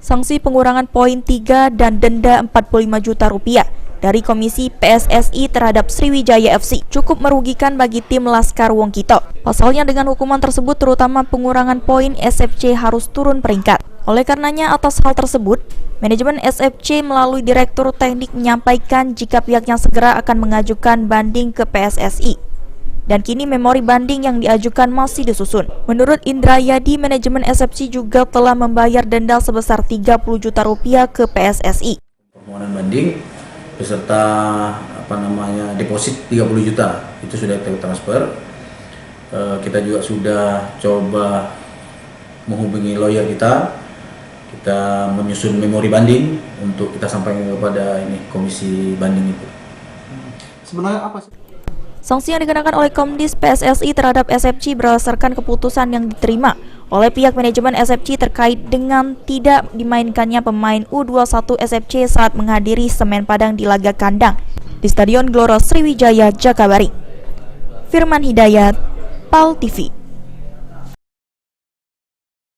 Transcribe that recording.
Sanksi pengurangan poin 3 dan denda 45 juta rupiah dari Komisi PSSI terhadap Sriwijaya FC cukup merugikan bagi tim Laskar Wongkito. Pasalnya dengan hukuman tersebut terutama pengurangan poin, SFC harus turun peringkat. Oleh karenanya atas hal tersebut, manajemen SFC melalui Direktur Teknik menyampaikan jika pihaknya segera akan mengajukan banding ke PSSI. Dan kini memori banding yang diajukan masih disusun. Menurut Indrayadi, manajemen SFC juga telah membayar denda sebesar 30 juta rupiah ke PSSI. Permohonan banding beserta deposit 30 juta itu sudah transfer. Kita juga sudah coba menghubungi lawyer kita menyusun memori banding untuk kita sampaikan kepada komisi banding itu. Sebenarnya apa sih? Sanksi yang dikenakan oleh Komdis PSSI terhadap SFC berdasarkan keputusan yang diterima oleh pihak manajemen SFC terkait dengan tidak dimainkannya pemain U21 SFC saat menghadiri Semen Padang di laga kandang di Stadion Gelora Sriwijaya, Jakabaring. Firman Hidayat, PAL TV.